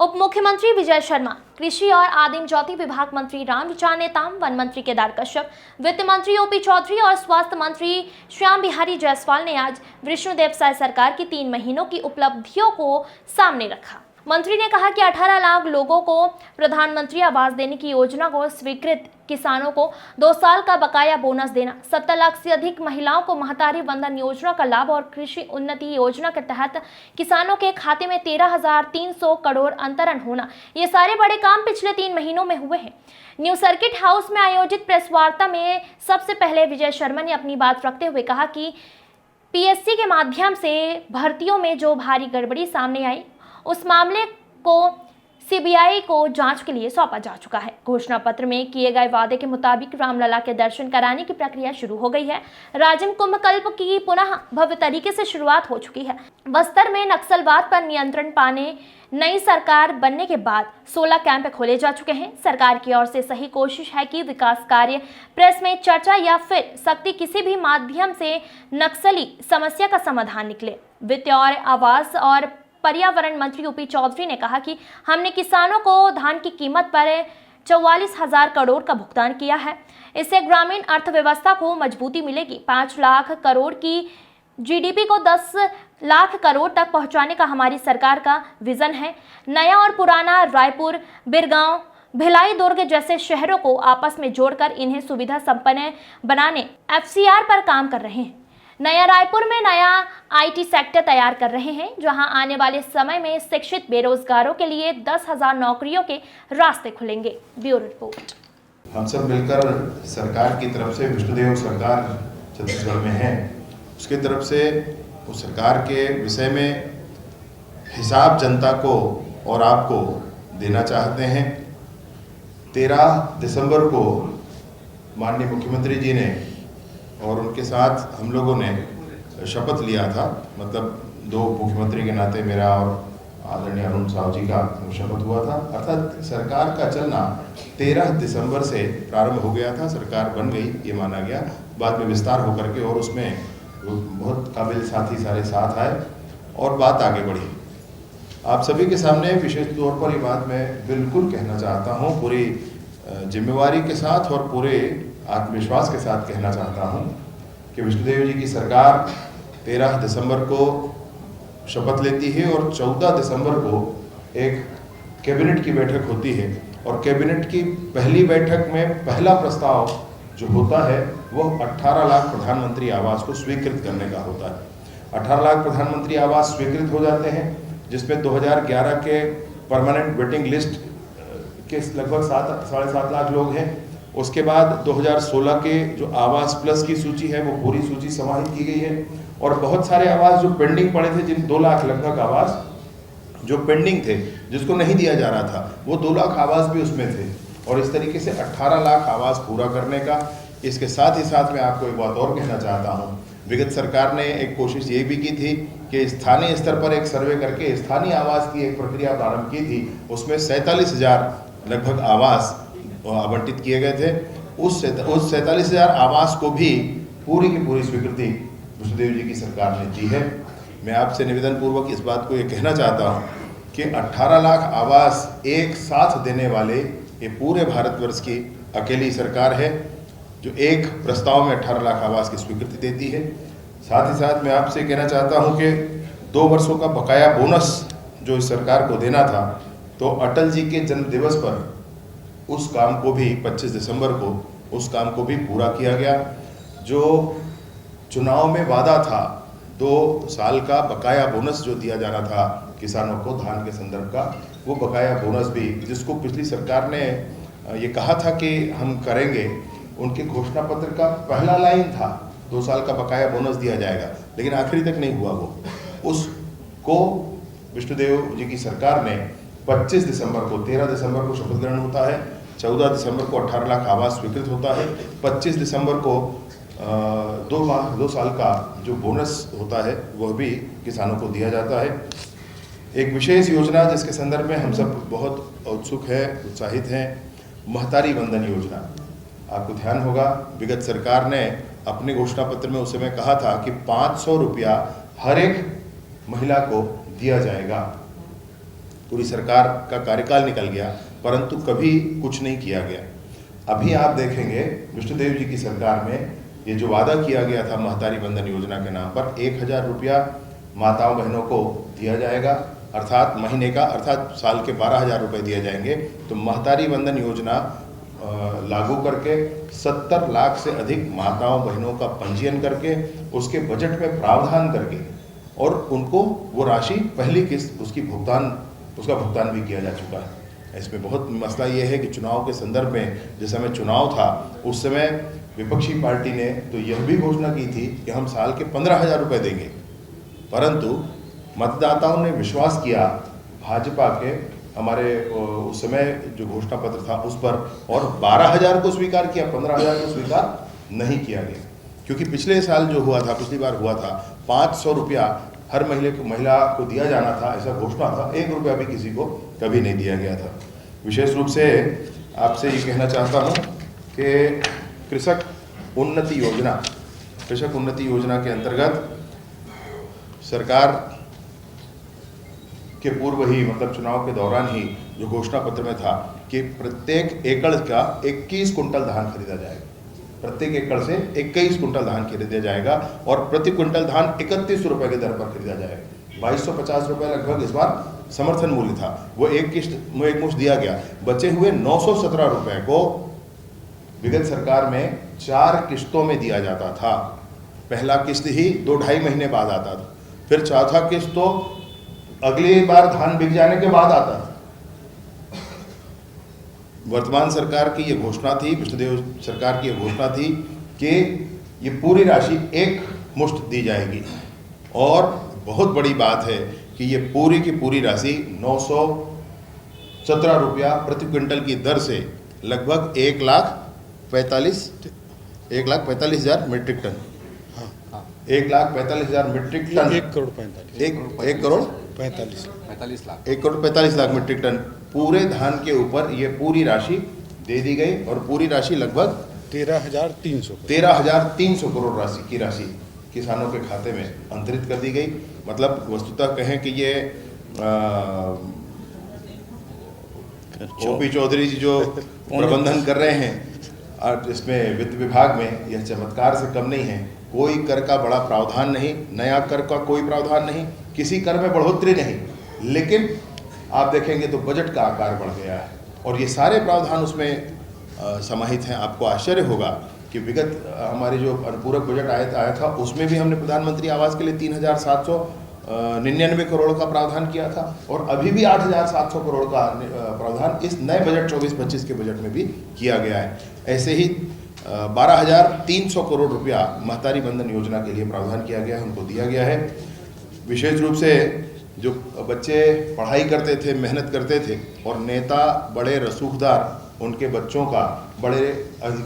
उप मुख्यमंत्री विजय शर्मा, कृषि और आदिम जाति विभाग मंत्री रामविचार नेताम, वन मंत्री केदार कश्यप, वित्त मंत्री ओपी चौधरी और स्वास्थ्य मंत्री श्याम बिहारी जायसवाल ने आज विष्णुदेव साय सरकार की 3 महीनों की उपलब्धियों को सामने रखा। मंत्री ने कहा कि 18 लाख लोगों को प्रधानमंत्री आवास देने की योजना को स्वीकृत, किसानों को 2 साल का बकाया बोनस देना, 70 लाख से अधिक महिलाओं को महतारी वंदन योजना का लाभ और कृषि उन्नति योजना के तहत किसानों के खाते में 13,300 करोड़ अंतरण होना, ये सारे बड़े काम पिछले 3 महीनों में हुए हैं। न्यू सर्किट हाउस में आयोजित प्रेस वार्ता में सबसे पहले विजय शर्मा ने अपनी बात रखते हुए कहा कि पीएससी के माध्यम से भर्तियों में जो भारी गड़बड़ी सामने आई, उस मामले को सीबीआई को जांच के लिए सौंपा जा चुका है। घोषणा पत्र में किए गए वादे के मुताबिक रामलला के दर्शन कराने की प्रक्रिया शुरू हो गई है। राजिम कुंभ कल्प की पुनः भव्य तरीके से शुरुआत हो चुकी है। बस्तर में नक्सलवाद पर नियंत्रण पाने नई सरकार बनने के बाद 16 कैंप खोले जा चुके हैं। सरकार की ओर से सही कोशिश है कि विकास कार्य, प्रेस में चर्चा या फिर सख्ती किसी भी माध्यम से नक्सली समस्या का समाधान निकले। वित्त और आवास और पर्यावरण मंत्री ओपी चौधरी ने कहा कि हमने किसानों को धान की कीमत पर 44,000 करोड़ का भुगतान किया है। इससे ग्रामीण अर्थव्यवस्था को मजबूती मिलेगी। 5 लाख करोड़ की जीडीपी को 10 लाख करोड़ तक पहुंचाने का हमारी सरकार का विजन है। नया और पुराना रायपुर, बिरगांव, भिलाई, दुर्ग जैसे शहरों को आपस में जोड़कर इन्हें सुविधा संपन्न बनाने एफसीआर पर काम कर रहे हैं। नया रायपुर में नया आईटी सेक्टर तैयार कर रहे हैं, जहां आने वाले समय में शिक्षित बेरोजगारों के लिए 10,000 नौकरियों के रास्ते खुलेंगे। Bureau report. हम सब मिलकर सरकार की तरफ से, विष्णुदेव सरकार छत्तीसगढ़ में है, उसकी तरफ से उस सरकार के विषय में हिसाब जनता को और आपको देना चाहते हैं। 13 दिसंबर को माननीय मुख्यमंत्री जी ने और उनके साथ हम लोगों ने शपथ लिया था, मतलब 2 मुख्यमंत्री के नाते मेरा और आदरणीय अरुण साहू जी का शपथ हुआ था। अर्थात सरकार का चलना 13 दिसंबर से प्रारंभ हो गया था, सरकार बन गई ये माना गया, बाद में विस्तार होकर के और उसमें बहुत काबिल साथी सारे साथ आए और बात आगे बढ़ी। आप सभी के सामने विशेष तौर पर ये बात मैं बिल्कुल कहना चाहता हूँ, पूरी जिम्मेवारी के साथ और पूरे आत्मविश्वास के साथ कहना चाहता हूं कि विष्णुदेव जी की सरकार 13 दिसंबर को शपथ लेती है और 14 दिसंबर को एक कैबिनेट की बैठक होती है और कैबिनेट की पहली बैठक में पहला प्रस्ताव जो होता है वो 18 लाख प्रधानमंत्री आवास को स्वीकृत करने का होता है। 18 लाख प्रधानमंत्री आवास स्वीकृत हो जाते हैं, जिसमें 2011 के परमानेंट वेटिंग लिस्ट के लगभग 7-7.5 लाख लोग हैं। उसके बाद 2016 के जो आवास प्लस की सूची है वो पूरी सूची समाहित की गई है और बहुत सारे आवास जो पेंडिंग पड़े थे, जिन 2 लाख लगभग आवास जो पेंडिंग थे, जिसको नहीं दिया जा रहा था, वो 2 लाख आवास भी उसमें थे और इस तरीके से 18 लाख आवास पूरा करने का। इसके साथ ही साथ मैं आपको एक बात और कहना चाहता हूँ, विगत सरकार ने एक कोशिश ये भी की थी कि स्थानीय स्तर पर एक सर्वे करके स्थानीय आवास की एक प्रक्रिया प्रारंभ की थी, उसमें 47,000 लगभग आवास आवंटित किए गए थे। उस 47,000 आवास को भी पूरी की पूरी स्वीकृति विष्णुदेव जी की सरकार ने दी है। मैं आपसे निवेदन पूर्वक इस बात को ये कहना चाहता हूँ कि 18 लाख आवास एक साथ देने वाले ये पूरे भारतवर्ष की अकेली सरकार है जो एक प्रस्ताव में 18 लाख आवास की स्वीकृति देती है। साथ ही साथ मैं आपसे कहना चाहता हूँ कि 2 वर्षों का बकाया बोनस जो इस सरकार को देना था, तो अटल जी के जन्म दिवस पर उस काम को भी 25 दिसंबर को उस काम को भी पूरा किया गया। जो चुनाव में वादा था 2 साल का बकाया बोनस जो दिया जाना था किसानों को धान के संदर्भ का, वो बकाया बोनस भी, जिसको पिछली सरकार ने ये कहा था कि हम करेंगे, उनके घोषणा पत्र का पहला लाइन था 2 साल का बकाया बोनस दिया जाएगा, लेकिन आखिरी तक नहीं हुआ वो। उसको विष्णुदेव जी की सरकार ने 25 दिसंबर को, 13 दिसंबर को शपथ ग्रहण होता है, 14 दिसंबर को 18 लाख आवास स्वीकृत होता है, 25 दिसंबर को 2 साल का जो बोनस होता है वह भी किसानों को दिया जाता है। एक विशेष योजना जिसके संदर्भ में हम सब बहुत उत्सुक हैं, उत्साहित हैं, महतारी वंदन योजना। आपको ध्यान होगा विगत सरकार ने अपने घोषणा पत्र में उस समय कहा था कि 500 रुपया हर एक महिला को दिया जाएगा। पूरी सरकार का कार्यकाल निकल गया, परंतु कभी कुछ नहीं किया गया। अभी आप देखेंगे विष्णुदेव जी की सरकार में ये जो वादा किया गया था महतारी बंधन योजना के नाम पर 1000 रुपया माताओं बहनों को दिया जाएगा, अर्थात महीने का, अर्थात साल के 12,000 रुपये दिए जाएंगे। तो महतारी बंधन योजना लागू करके 70 लाख से अधिक माताओं बहनों का पंजीयन करके उसके बजट में प्रावधान करके और उनको वो राशि पहली किस्त उसका भुगतान भी किया जा चुका है। इसमें बहुत मसला ये है कि चुनाव के संदर्भ में जिस समय चुनाव था उस समय विपक्षी पार्टी ने तो यह भी घोषणा की थी कि हम साल के 15,000 रुपये देंगे, परंतु मतदाताओं ने विश्वास किया भाजपा के हमारे उस समय जो घोषणा पत्र था उस पर और 12,000 को स्वीकार किया, 15,000 को स्वीकार नहीं किया गया। क्योंकि पिछले साल जो हुआ था, पिछली बार हुआ था 500 रुपया हर महिला को दिया जाना था, ऐसा घोषणा था। 1 रुपया भी किसी को कभी नहीं दिया गया था। विशेष रूप से आपसे ये कहना चाहता हूँ कि कृषक उन्नति योजना के अंतर्गत सरकार के पूर्व ही, मतलब चुनाव के दौरान ही जो घोषणा पत्र में था कि प्रत्येक एकड़ का 21 कुंटल धान खरीदा जाएगा, प्रत्येक एकड़ से 21 कुंटल धान खरीदा जाएगा और प्रति कुंटल धान 31 रुपये के दर पर खरीदा जाएगा। 2250 रुपये लगभग इस बार समर्थन मूल्य था, वो एक मुश्त दिया गया। बचे हुए 917 रुपये को विगत सरकार में 4 किस्तों में दिया जाता था। पहला किस्त ही 2-2.5 महीने बाद आता था, फिर चौथा किस्त तो अगली बार धान बिक जाने के बाद आता था। वर्तमान सरकार की ये घोषणा थी, विष्णुदेव सरकार की ये घोषणा थी कि ये पूरी राशि एक मुश्त दी जाएगी और बहुत बड़ी बात है कि ये पूरी की पूरी राशि 917 रुपया प्रति क्विंटल की दर से लगभग 1,45,000 metric ton, 1,45,000 metric ton, 1,45,00,000 metric ton पूरे धान के ऊपर ये पूरी राशि दे दी गई और पूरी राशि लगभग 13,300 करोड़ राशि किसानों के खाते में अंतरित कर दी गई। मतलब वस्तुतः कहें कि ये ओपी चौधरी जी जो प्रबंधन कर रहे हैं और इसमें वित्त विभाग में, यह चमत्कार से कम नहीं है। कोई कर का बड़ा प्रावधान नहीं, नया कर का कोई प्रावधान नहीं, किसी कर में बढ़ोतरी नहीं, लेकिन आप देखेंगे तो बजट का आकार बढ़ गया है और ये सारे प्रावधान उसमें समाहित हैं। आपको आश्चर्य होगा कि विगत हमारी जो अनुपूरक बजट आया था उसमें भी हमने प्रधानमंत्री आवास के लिए 3,799 करोड़ का प्रावधान किया था और अभी भी 8,700 करोड़ का प्रावधान इस नए बजट 24-25 के बजट में भी किया गया है। ऐसे ही 12,300 करोड़ रुपया महतारी बंधन योजना के लिए प्रावधान किया गया है, उनको दिया गया है। विशेष रूप से जो बच्चे पढ़ाई करते थे, मेहनत करते थे और नेता बड़े रसूखदार, उनके बच्चों का बड़े अधिकार